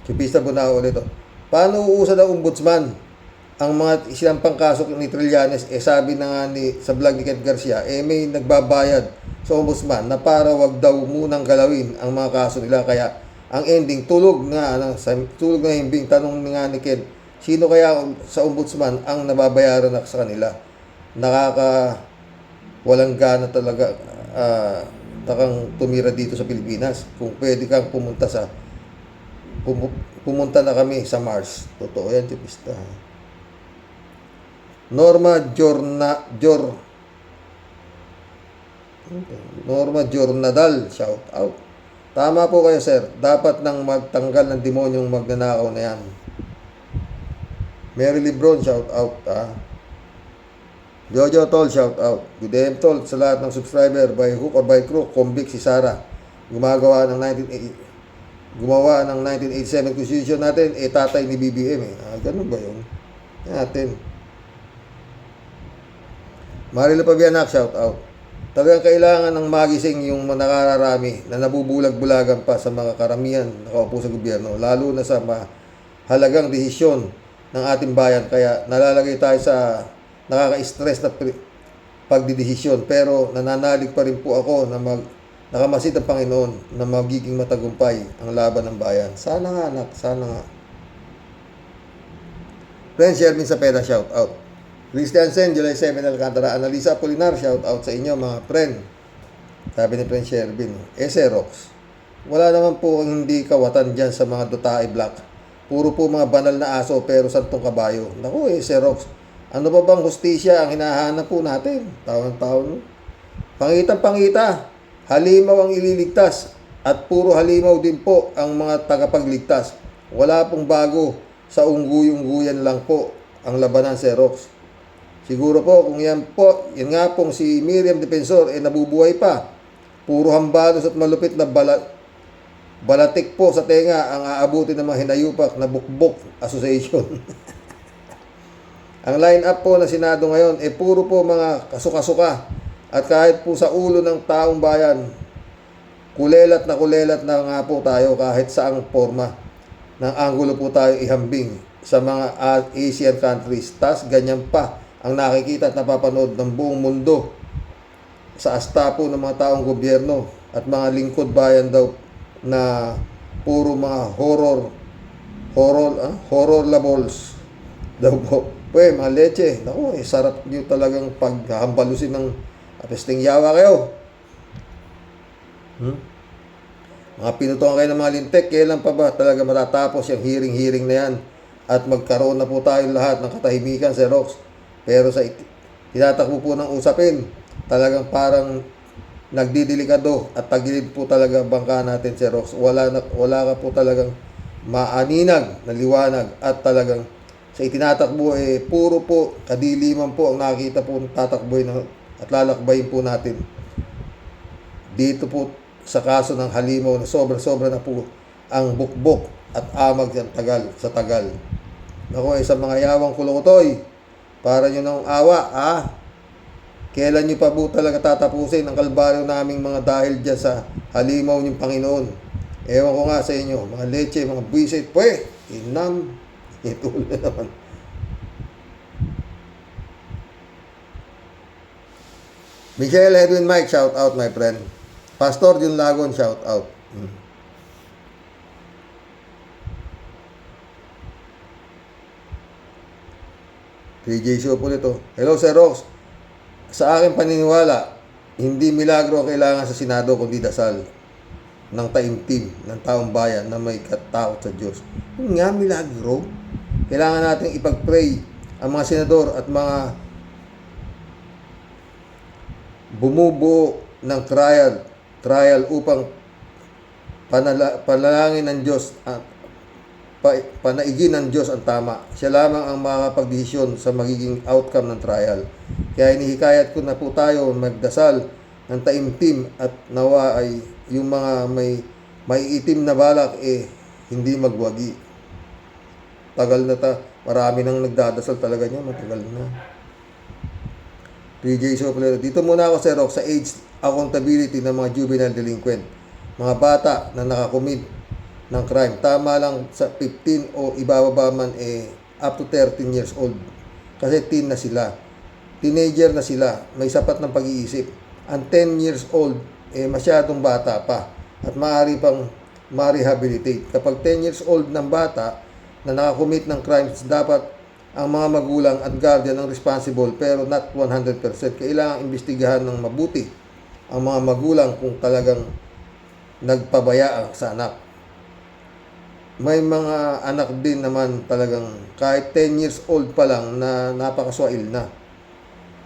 Chupista Bunao ulit. Paano uusad ang ombudsman? Ang mga sinampang kaso ni Trillanes, sabi na nga sa vlog ni Ken Garcia, may nagbabayad sa ombudsman na para wag daw munang galawin ang mga kaso nila. Kaya ang ending, tulog na himbing. Tanong nga ni Ken, sino kaya sa ombudsman ang nababayaran na sa kanila? Walang gana talaga takang tumira dito sa Pilipinas. Kung pwede kang pumunta na kami sa Mars. Totoo yan, Chupista. Norma Jornadal, shout out. Tama po kayo, sir. Dapat nang magtanggal ng demonyong magnanakaw na yan. Mary Lebron, shout out. Jojo Tol, shout out. Good day, Tol, sa lahat ng subscriber, by hook or by crook, convict si Sara. Gumawa ng 1987 Constitution natin, tatay ni BBM. Ganun ba yun? Natin. Marilo Pabianak, shout out. Talagang kailangan ng magising yung nakararami na nabubulag-bulagan pa sa mga karamihan nakaupo sa gobyerno, lalo na sa mahalagang desisyon ng ating bayan. Kaya nalalagay tayo sa nakaka-stress na pagdidesisyon, pero nananalig pa rin po ako na nakamasid ang Panginoon na magiging matagumpay ang laban ng bayan. Sana nga, anak, sana nga. Friend Sherwin Sapeda, shout out. Christian Sen, July 7, Alcantara. Analisa Apolinar, shout out sa inyo mga friend. Sabi ni Friend Sherwin. Serox, wala naman po ang hindi kawatan dyan sa mga Dutae Black. Puro po mga banal na aso pero santong kabayo. Naku, Serox, ano pa bang hustisya ang hinahanap po natin? Taon-taon. Pangitang-pangita, halimaw ang ililigtas at puro halimaw din po ang mga tagapagligtas. Wala pong bago, sa ungguy-ungguyan lang po ang labanan, Serox. Siguro po kung yan nga pong si Miriam Defensor nabubuhay pa. Puro hambalos at malupit na balatik po sa tenga ang aabutin ng mga hinayupak na Bukbok Association. Ang line-up po na Senado ngayon puro po mga kasuka-suka. At kahit po sa ulo ng taong bayan, kulelat na nga po tayo kahit saang forma ng anggulo po tayo ihambing sa mga Asian countries. Tas ganyan pa ang nakikita at napapanood ng buong mundo sa asta po ng mga taong gobyerno at mga lingkod bayan daw na puro mga horror labels daw po. Mga leche. Naku, sarap nyo talagang paghambalusin ng apesting yawa kayo. Mga pinutukan kayo ng mga lintek, kailan pa ba talaga matatapos yung hearing na yan at magkaroon na po tayo lahat ng katahimikan, Xerox? Pero sa tinatakbo po ng usapin, talagang parang nagdidelikado at tagilid po talaga bangka natin, Xerox. Wala ka po talagang maaninag na liwanag at talagang sa itinatakbo puro po kadiliman po ang nakikita po tatakboy at lalakbayin po natin. Dito po sa kaso ng halimaw na sobra-sobra na po ang bukbok at amag sa tagal. Naku, sa mga yawang kulukotoy, para nyo ng awa, kailan nyo pa po talaga tatapusin ang kalbaryo naming mga dahil dyan sa halimaw niyong Panginoon? Ewan ko nga sa inyo, mga leche, mga buwisit, inam, ituloy na naman. Michelle Edwin Mike, shout out my friend. Pastor Jun Lagon, shout out. PJ Show po nito. Hello, Sir Rox. Sa aking paniniwala, hindi milagro ang kailangan sa Senado kundi dasal ng taimtim ng taong bayan na may katakot sa Diyos. Yung nga, milagro. Kailangan natin ipag-pray ang mga senador at mga bumubuo ng trial upang panalangin ng Diyos at panaigin ng Diyos ang tama. Siya lamang ang makakapagdesisyon sa magiging outcome ng trial. Kaya inihikayat ko na po tayo magdasal ng taimtim at nawa ay yung mga may itim na balak hindi magwagi. Tagal na marami nang nagdadasal talaga niya, matagal na. PJ Soplero. Dito muna ako, Sir Rox, sa age accountability ng mga juvenile delinquent. Mga bata na nakakomit ng crime. Tama lang sa 15 o ibababa man up to 13 years old. Kasi teen na sila. Teenager na sila. May sapat ng pag-iisip. Ang 10 years old, masyadong bata pa. At maaari pang ma-rehabilitate. Kapag 10 years old ng bata na nakakomit ng crimes, dapat ang mga magulang at guardian ang responsible pero not 100%. Kailangang imbestigahan ng mabuti ang mga magulang kung talagang nagpabaya sa anak. May mga anak din naman talagang kahit 10 years old pa lang na napakaswail na.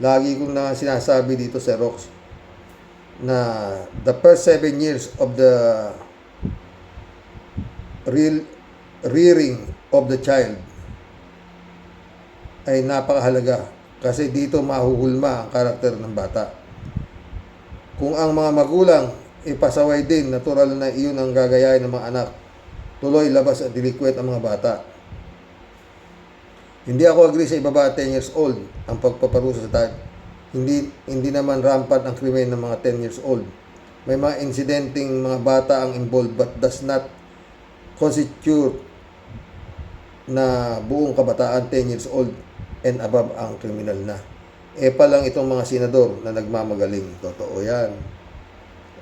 Lagi kong na sinasabi dito sa Rox na the first 7 years of the rearing of the child ay napakahalaga kasi dito mahuhulma ang karakter ng bata. Kung ang mga magulang ipasaway din, natural na iyon ang gagayahin ng mga anak. Tuloy labas at dilikwet ang mga bata. Hindi ako agree sa ibaba 10 years old ang pagpaparusa sa tayo. Hindi naman rampant ang krimen ng mga 10 years old. May mga insidenteng mga bata ang involved but does not constitute na buong kabataan 10 years old and above ang kriminal na. Pa lang itong mga senador na nagmamagaling. Totoo yan.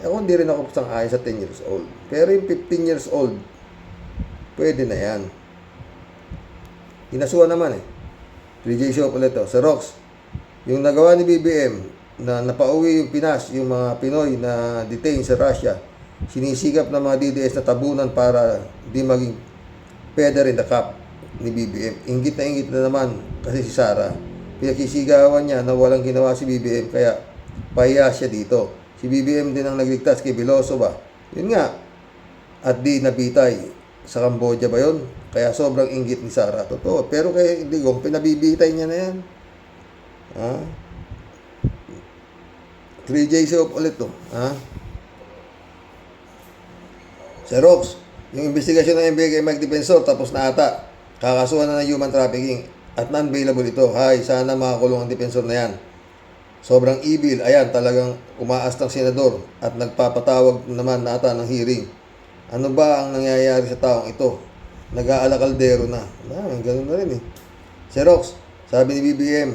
Ako hindi rin ako sang-ayon sa 10 years old. Pero yung 15 years old, pwede na yan. Inasuhan naman 3J Show ulit to. Sa Rox, yung nagawa ni BBM na napauwi yung Pinas, yung mga Pinoy na detained sa Russia, sinisikap ng mga DDS na tabunan para di maging feather in the cap ni BBM. Inggit na naman kasi si Sara. Pinakisigawan niya na walang ginawa si BBM kaya pahiya siya dito. Si BBM din ang nagligtas kay Veloso ba? Yun nga. At di nabitay. Sa Cambodia ba yun? Kaya sobrang inggit ni Sara. Totoo. Pero kay Digong, pinabibitay niya na yan. Ha? 3J Soap ulit to. Ha? Sa Rox, yung investigasyon ng NBA kay Mike Defensor tapos na ata. Kakasuhan na ng human trafficking at non-bailable ito. Hay, sana makakulong ang defensor na yan. Sobrang evil. Ayan, talagang umaas ng senador at nagpapatawag naman na ata ng hearing. Ano ba ang nangyayari sa taong ito? Nag-aalakaldero na. Ganun na rin Si Rox, sabi ni BBM,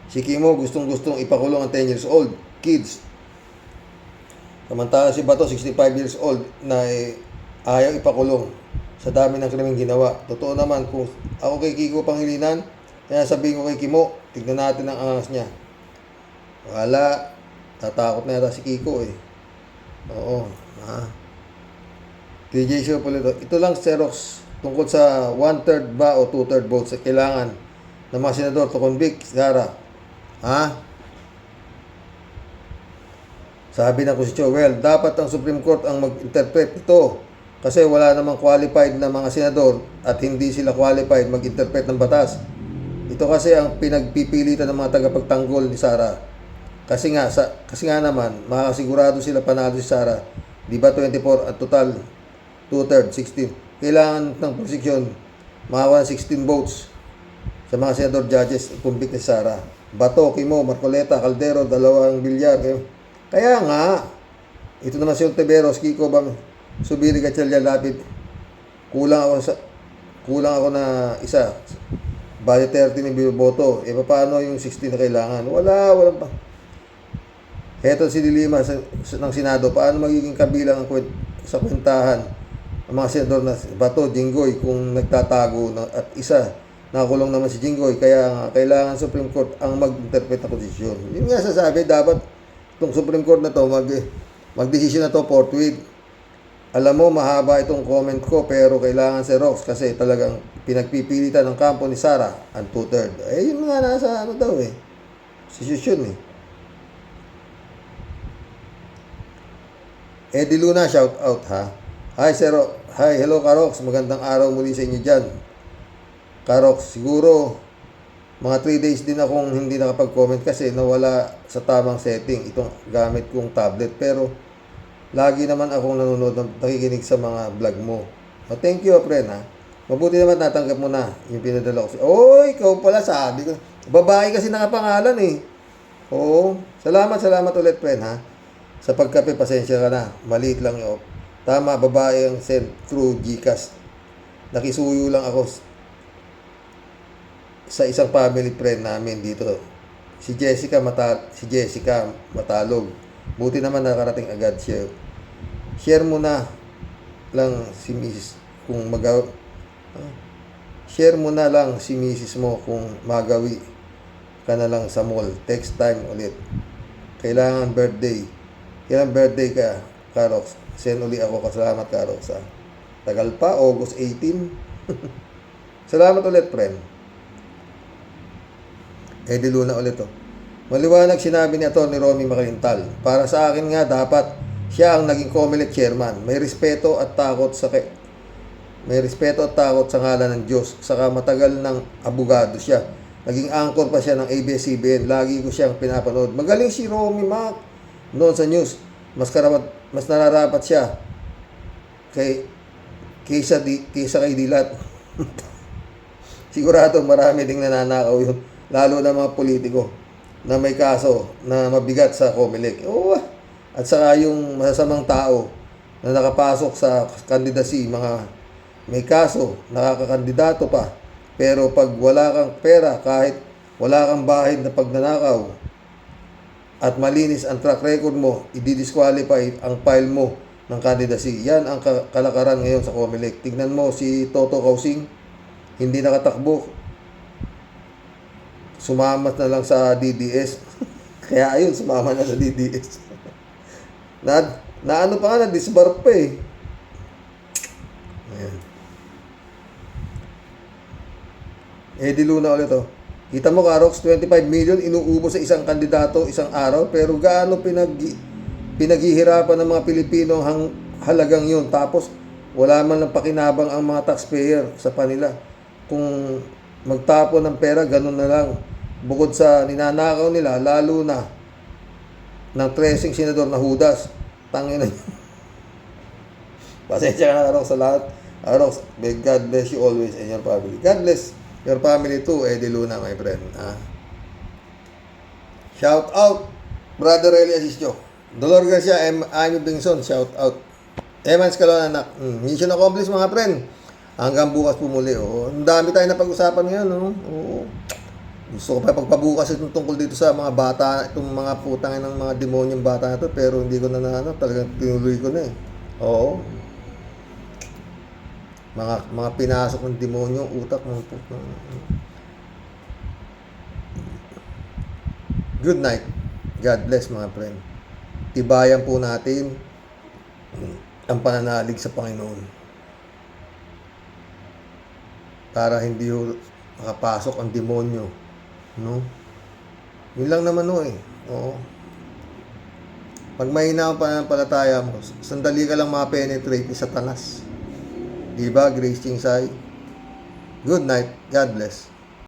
si Kimo gustong-gustong ipakulong ang 10 years old kids. Samantala si Bato, 65 years old, na ayaw ipakulong sa dami ng krimeng ginawa. Totoo naman, kung ako kay Kiko Pangilinan, kaya sabihin ko kay Kimo, tignan natin ang angas niya. Wala, tatakot na yata si Kiko Oo, DJ Show po ito lang, Xerox, tungkol sa 1/3 ba o 2/3 votes sa kailangan ng mga senador to convict Sara. Sabi ng Constitution, well, dapat ang Supreme Court ang mag-interpret ito kasi wala namang qualified na mga senador at hindi sila qualified mag-interpret ng batas. Ito kasi ang pinagpipilitan ng mga tagapagtanggol ni Sara. Kasi nga naman, makasigurado sila panalo si Sara. Di ba 24 at total 2/3, 16. Kailangan ng prosecution makawa 16 votes sa mga senador judges convict ni Sara. Bato, Kimo, Marcoleta, Caldero, 2 Bilyar. Kaya nga, ito naman si Ontiveros, Kiko, Subiri, Gatchalian, Lapid. Kulang ako na isa. Bali 30 ni boto. Paano yung 16 na kailangan? Walang pa. Heto si Dilima ng Senado, paano magiging kabilang sa kwentahan ang mga senador na Bato, Jinggoy kung nagtatago at isa nakakulong naman si Jinggoy, kaya kailangan Supreme Court ang mag-interpret ng posisyon. Yun nga sasabi, dapat itong Supreme Court na to mag-decision na to forthwith. Alam mo, mahaba itong comment ko pero kailangan si Rox kasi talagang pinagpipilitan ng kampo ni Sara ang 2/3. Yun nga nasa decision Eddie Luna, shout out Hi Sir, hi, hello Karox, magandang araw muli sa inyo dyan. Karox, siguro mga 3 days din akong hindi nakapag-comment kasi nawala sa tamang setting itong gamit kong tablet. Pero lagi naman akong nanonood, nakikinig sa mga vlog mo. Thank you, friend Mabuti naman natanggap mo na yung pinadala ko. Oy, ikaw pala, sabi ko. Babae kasi nakapangalan eh. Oo. Salamat ulit, friend, ha? Sa pagkape, pasensya ka na. Maliit lang yun. Tama, babae ang send through GCash. Nakisuyo lang ako sa isang family friend namin dito. Si Jessica Matalog. Buti naman nakarating agad siya. Share mo na lang si Mrs. kung share mo na lang si Mrs. mo kung magawi ka na lang sa mall. Text time ulit. Kailangan birthday. Kailan birthday ka, Karox? Send uli ako. Kasalamat, Karox. Tagal pa, August 18. Salamat ulit, friend. Eddie Luna ulit, oh. Maliwanag sinabi ni Atty. Romy Macalintal. Para sa akin nga, dapat siya ang naging COMELEC chairman. May respeto at takot sa ngalan ng Diyos. Saka matagal ng abogado siya. Naging anchor pa siya ng ABS-CBN. Lagi ko siyang pinapanood. Magaling si Romy Mac noon sa news. Mas nararapat siya kaysa kay Dilat. Sigurado marami ding nananakaw yun. Lalo na mga politiko na may kaso na mabigat sa COMELEC. Oo, at saka yung masasamang tao na nakapasok sa candidacy, mga may kaso, nakakakandidato pa. Pero pag wala kang pera, kahit wala kang bahid na pagnanakaw at malinis ang track record mo, i-disqualify ang file mo ng candidacy. Yan ang kalakaran ngayon sa COMELEC. Tignan mo si Toto Kausing, hindi nakatakbo. Sumamat na lang sa DDS. Kaya ayun, sumama na sa DDS. na ano pa nga, na-disbar pa eh. Ayan. Eddie Luna ulit, oh. Kita mo, Karox, 25 million inuubos sa isang kandidato isang araw, pero gaano pinaghihirapan ng mga Pilipino ang halagang yun. Tapos wala man lang pakinabang ang mga taxpayer sa panila. Kung magtapon ng pera, ganun na lang. Bukod sa ninanakaw nila, lalo na ng tracing senador na Judas. Tangin na yun. Pasensya ka na, Karox, sa lahat. Karox, may God bless you always and your family. God bless your family too, Eddie Luna, my friend. Shout out, Brother Eli Asisio. Dolor Garcia, Amy Bingson, shout out. Emans Calon, anak. Mission accomplished, mga friend. Hanggang bukas pumuli. Oh. Ang dami tayo na pag-usapan ngayon. Oh. Oo. Gusto ko pa pagpabukas itong tungkol dito sa mga bata, itong mga putang ng mga demonyong bata na to, pero hindi ko na talagang tinuloy ko na eh. Oo. Mga pinasok ng demonyo, utak ng putang. Good night. God bless, mga friend. Tibayan po natin ang pananalig sa Panginoon para hindi makapasok ang demonyo. No? Yun lang naman eh. Oo. Pag mahina ang pananampalataya mo, sandali ka lang ma-penetrate ni Satanas. Diba, Grace Chingsay? Good night. God bless.